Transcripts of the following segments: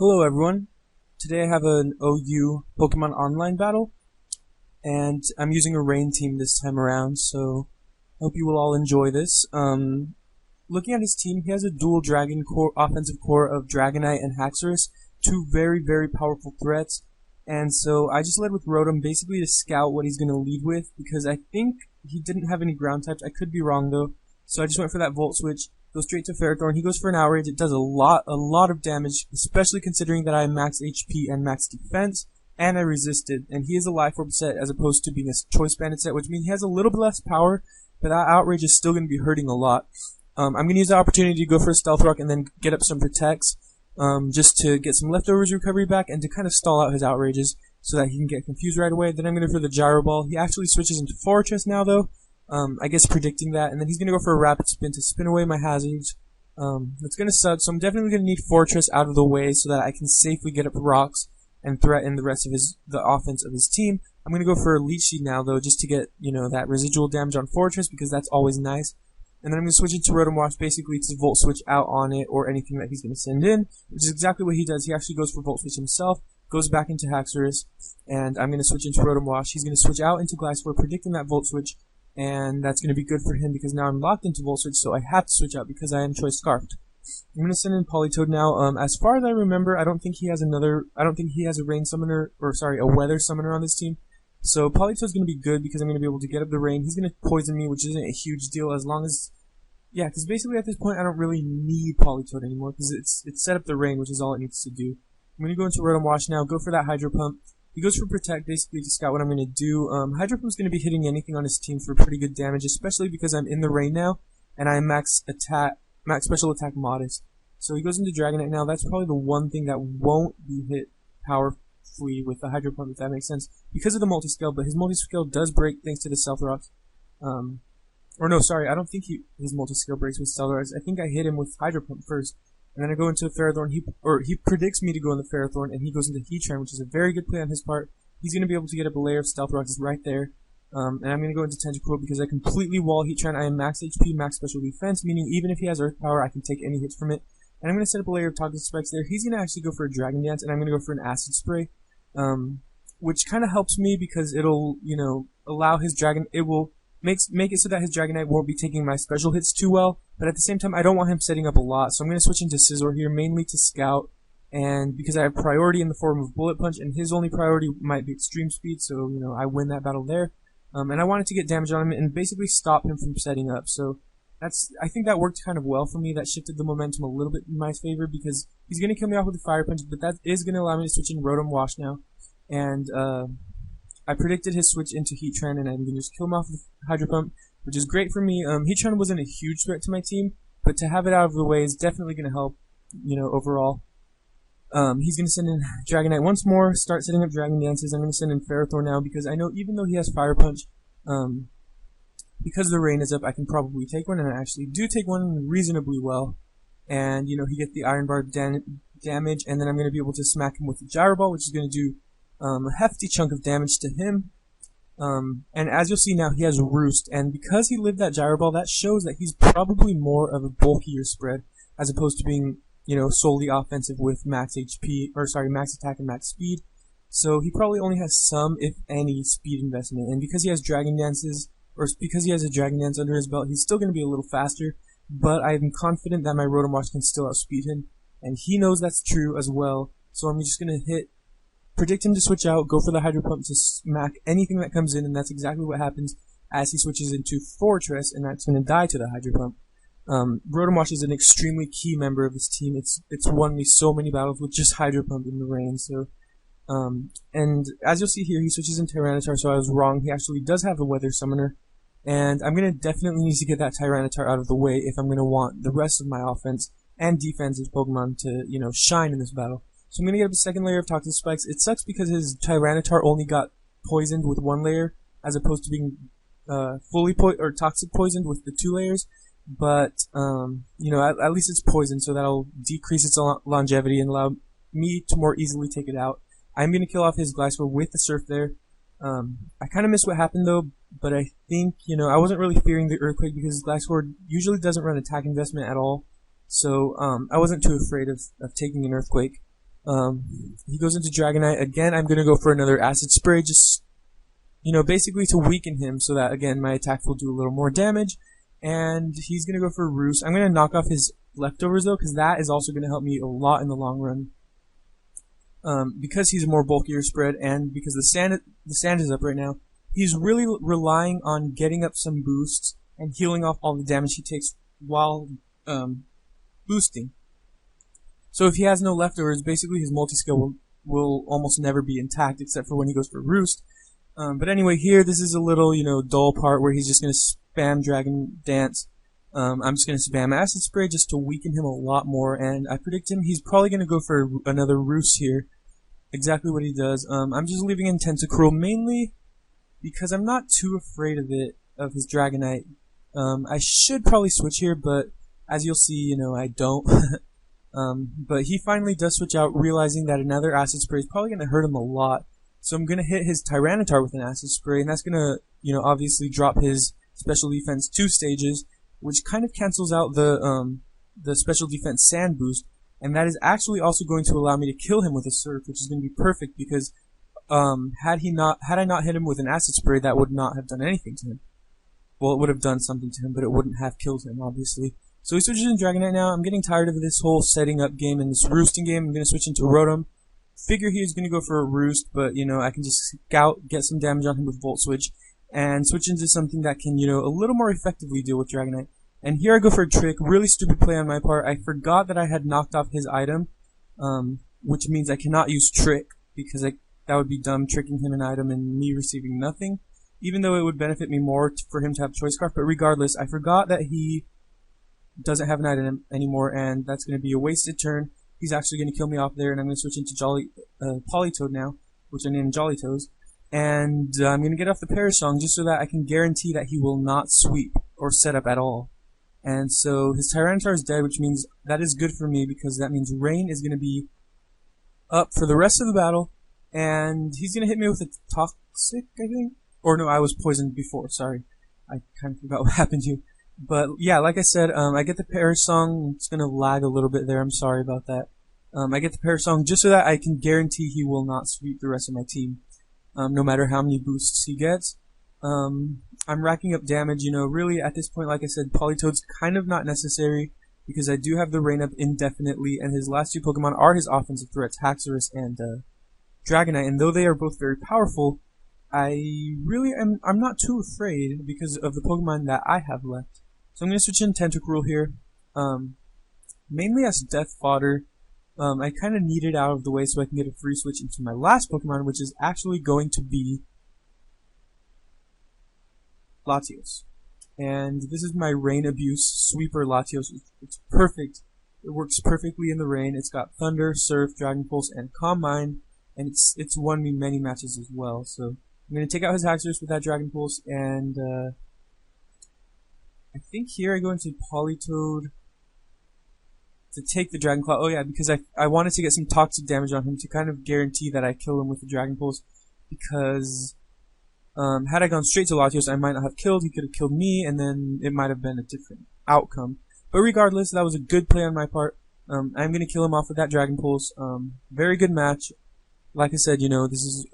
Hello everyone, today I have an OU Pokemon Online battle, and I'm using a rain team this time around, so hope you will all enjoy this. Looking at his team, he has a dual dragon core, offensive core of Dragonite and Haxorus, two very powerful threats, and so I just led with Rotom basically to scout what he's going to lead with, because I think he didn't have any ground types. I could be wrong though, so I just went for that Volt Switch. Go straight to Ferrothorn. He goes for an outrage. It does a lot of damage, especially considering that I have max HP and max defense, and I resisted. And he is a Life Orb set as opposed to being a Choice Banded set, which means he has a little bit less power, but that outrage is still going to be hurting a lot. I'm going to use the opportunity to go for a Stealth Rock and then get up some Protects, just to get some leftovers recovery back and to kind of stall out his outrages so that he can get confused right away. Then I'm going to go for the Gyro Ball. He actually switches into Fortress now though. I guess predicting that, and then he's going to go for a Rapid Spin to spin away my hazards. That's going to suck, so I'm definitely going to need Fortress out of the way so that I can safely get up rocks and threaten the rest of the offense of his team. I'm going to go for a Leech Seed now, though, just to get, that residual damage on Fortress, because that's always nice. And then I'm going to switch into Rotom-W, basically to Volt Switch out on it, or anything that he's going to send in, which is exactly what he does. He actually goes for Volt Switch himself, goes back into Haxorus, and I'm going to switch into Rotom-W. He's going to switch out into Gliscor, predicting that Volt Switch, and that's going to be good for him because now I'm locked into Volt Switch, so I have to switch out because I am Choice Scarfed. I'm going to send in Politoed now. As far as I remember, I don't think he has a Rain Summoner, or sorry, a Weather Summoner on this team. So Politoed's going to be good because I'm going to be able to get up the rain. He's going to poison me, which isn't a huge deal as long as, yeah, because basically at this point I don't really need Politoed anymore because it's set up the rain, which is all it needs to do. I'm going to go into Rotom-W now, go for that Hydro Pump. He goes for Protect, basically to scout what I'm going to do. Hydro Pump's going to be hitting anything on his team for pretty good damage, especially because I'm in the rain now, and I'm max special attack modest. So he goes into Dragonite now. That's probably the one thing that won't be hit powerfully with the Hydro Pump, if that makes sense, because of the multi-scale, but his multi-scale does break thanks to the Stealth Rocks. Or no, sorry, I don't think his multi-scale breaks with Stealth Rocks. I think I hit him with Hydro Pump first. And then I go into Ferrothorn. He predicts me to go into Ferrothorn, and he goes into Heatran, which is a very good play on his part. He's going to be able to get up a layer of Stealth Rocks right there. And I'm going to go into Tentacle because I completely wall Heatran. I am max HP, max special defense, meaning even if he has Earth Power, I can take any hits from it. And I'm going to set up a layer of Toxic Spikes there. He's going to actually go for a Dragon Dance, and I'm going to go for an Acid Spray, which kind of helps me because it'll, allow his Dragon, it will make it so that his Dragonite won't be taking my special hits too well, but at the same time I don't want him setting up a lot, so I'm going to switch into Scizor here, mainly to scout, and because I have priority in the form of Bullet Punch, and his only priority might be Extreme Speed, so, I win that battle there. And I wanted to get damage on him and basically stop him from setting up, so I think that worked kind of well for me. That shifted the momentum a little bit in my favor, because he's going to kill me off with a Fire Punch, but that is going to allow me to switch in Rotom-W now, and, I predicted his switch into Heatran, and I'm going to just kill him off with Hydro Pump, which is great for me. Heatran wasn't a huge threat to my team, but to have it out of the way is definitely going to help, overall. He's going to send in Dragonite once more, start setting up Dragon Dances. I'm going to send in Ferrothorn now, because I know even though he has Fire Punch, because the rain is up, I can probably take one, and I actually do take one reasonably well. And, he gets the Iron Bar damage, and then I'm going to be able to smack him with the Gyro Ball, which is going to do a hefty chunk of damage to him. And as you'll see now, he has Roost, and because he lived that Gyro Ball, that shows that he's probably more of a bulkier spread, as opposed to being, solely offensive with max HP, or sorry, max attack and max speed. So he probably only has some, if any, speed investment, and because he has Dragon Dances, or because he has a Dragon Dance under his belt, he's still going to be a little faster, but I'm confident that my Rotom-W can still outspeed him, and he knows that's true as well, so I'm just going to predict him to switch out, go for the Hydro Pump to smack anything that comes in, and that's exactly what happens as he switches into Fortress, and that's going to die to the Hydro Pump. Rotom-W is an extremely key member of this team. It's won me so many battles with just Hydro Pump in the rain, so, and as you'll see here, he switches into Tyranitar, so I was wrong. He actually does have a Weather Summoner, and I'm going to definitely need to get that Tyranitar out of the way if I'm going to want the rest of my offense and defensive Pokemon to, shine in this battle. So I'm going to get up a second layer of Toxic Spikes. It sucks because his Tyranitar only got poisoned with one layer, as opposed to being fully toxic poisoned with the 2 layers. But, at least it's poisoned, so that'll decrease its longevity and allow me to more easily take it out. I'm going to kill off his Gliscor with the Surf there. I kind of missed what happened though, but I think, I wasn't really fearing the Earthquake because Gliscor usually doesn't run attack investment at all. So, I wasn't too afraid of taking an Earthquake. He goes into Dragonite. Again, I'm going to go for another Acid Spray, just, basically to weaken him so that, again, my attack will do a little more damage. And he's going to go for Roost. I'm going to knock off his leftovers, though, because that is also going to help me a lot in the long run. Because he's a more bulkier spread, and because the sand is up right now, he's really relying on getting up some boosts and healing off all the damage he takes while boosting. So if he has no leftovers, basically his multi-skill will almost never be intact except for when he goes for Roost. But anyway, here, this is a little, dull part where he's just going to spam Dragon Dance. I'm just going to spam Acid Spray just to weaken him a lot more, and I predict he's probably going to go for another Roost here. Exactly what he does. I'm just leaving in Tentacruel mainly because I'm not too afraid of his Dragonite. I should probably switch here, but as you'll see, I don't. But he finally does switch out, realizing that another Acid Spray is probably going to hurt him a lot. So I'm going to hit his Tyranitar with an Acid Spray, and that's going to, obviously drop his Special Defense 2 stages, which kind of cancels out the Special Defense Sand boost, and that is actually also going to allow me to kill him with a Surf, which is going to be perfect because had I not hit him with an Acid Spray, that would not have done anything to him. Well, it would have done something to him, but it wouldn't have killed him, obviously. So he switches into Dragonite now. I'm getting tired of this whole setting up game and this roosting game. I'm going to switch into Rotom. Figure he was going to go for a Roost, but, I can just scout, get some damage on him with Volt Switch, and switch into something that can, a little more effectively deal with Dragonite. And here I go for a Trick. Really stupid play on my part. I forgot that I had knocked off his item, which means I cannot use Trick, because that would be dumb, tricking him an item and me receiving nothing, even though it would benefit me more for him to have Choice Scarf. But regardless, I forgot that he doesn't have an item anymore, and that's going to be a wasted turn. He's actually going to kill me off there, and I'm going to switch into Politoed now, which I named Jolly Toes. And I'm going to get off the Perish Song just so that I can guarantee that he will not sweep or set up at all. And so his Tyranitar is dead, which means that is good for me because that means Rain is going to be up for the rest of the battle, and he's going to hit me with a Toxic, I think? Or no, I was poisoned before, sorry. I kind of forgot what happened to you. But yeah, like I said, I get the Perish Song. It's going to lag a little bit there, I'm sorry about that. I get the Perish Song just so that I can guarantee he will not sweep the rest of my team, no matter how many boosts he gets. I'm racking up damage, really at this point, like I said, Politoed's kind of not necessary because I do have the Rain up indefinitely, and his last two Pokemon are his offensive threats, Haxorus and Dragonite, and though they are both very powerful, I'm not too afraid because of the Pokemon that I have left. So I'm going to switch in Tentacruel here, mainly as death fodder. I kind of need it out of the way so I can get a free switch into my last Pokemon, which is actually going to be Latios. And this is my Rain Abuse Sweeper Latios. It's perfect. It works perfectly in the rain. It's got Thunder, Surf, Dragon Pulse, and Calm Mind, and it's won me many matches as well. So I'm going to take out his Haxorus with that Dragon Pulse, and I think here I go into Politoed to take the Dragon Claw. Oh yeah, because I wanted to get some toxic damage on him to kind of guarantee that I kill him with the Dragon Pulse, because had I gone straight to Latios, I might not have killed. He could have killed me, and then it might have been a different outcome. But regardless, that was a good play on my part. I'm going to kill him off with that Dragon Pulse. Very good match. Like I said, this is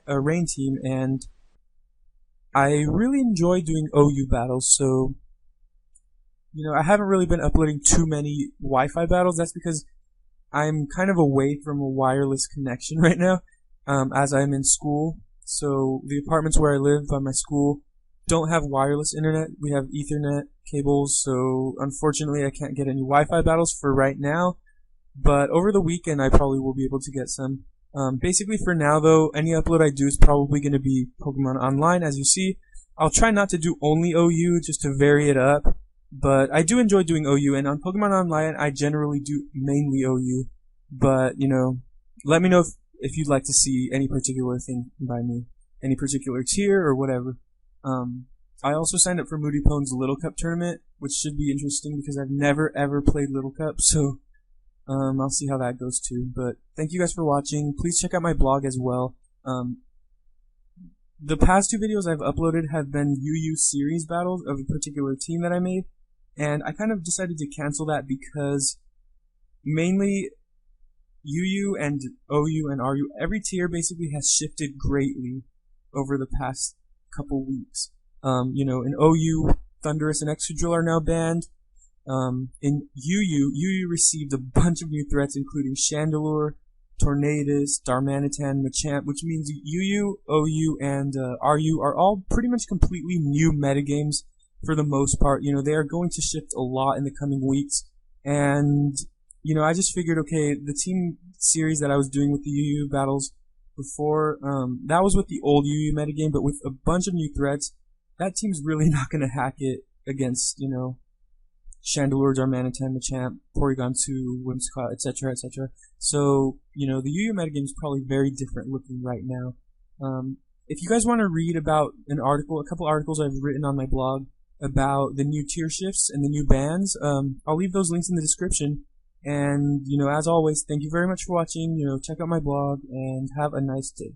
a rain team, and I really enjoy doing OU battles, so I haven't really been uploading too many Wi-Fi battles. That's because I'm kind of away from a wireless connection right now, as I'm in school. So the apartments where I live by my school don't have wireless internet. We have Ethernet cables, so unfortunately I can't get any Wi-Fi battles for right now. But over the weekend I probably will be able to get some. Basically for now though, any upload I do is probably going to be Pokemon Online, as you see. I'll try not to do only OU, just to vary it up. But I do enjoy doing OU, and on Pokemon Online, I generally do mainly OU. But, let me know if you'd like to see any particular thing by me, any particular tier or whatever. I also signed up for Moody Pone's Little Cup tournament, which should be interesting because I've never ever played Little Cup, so I'll see how that goes too. But thank you guys for watching. Please check out my blog as well. The past two videos I've uploaded have been UU series battles of a particular team that I made. And I kind of decided to cancel that because mainly UU and OU and RU, every tier basically has shifted greatly over the past couple weeks. In OU, Thundurus and Excadrill are now banned. In UU received a bunch of new threats, including Chandelure, Tornadus, Darmanitan, Machamp, which means UU, OU, and RU are all pretty much completely new metagames for the most part. They are going to shift a lot in the coming weeks, and I just figured, okay, the team series that I was doing with the UU battles before, that was with the old UU metagame, but with a bunch of new threats, that team's really not going to hack it against, Chandelure, Darmanitan, Machamp, Porygon 2, Whimsicott, etc., etc. So, the UU metagame is probably very different looking right now. If you guys want to read about a couple articles I've written on my blog about the new tier shifts and the new bans, I'll leave those links in the description. And, as always, thank you very much for watching. Check out my blog and have a nice day.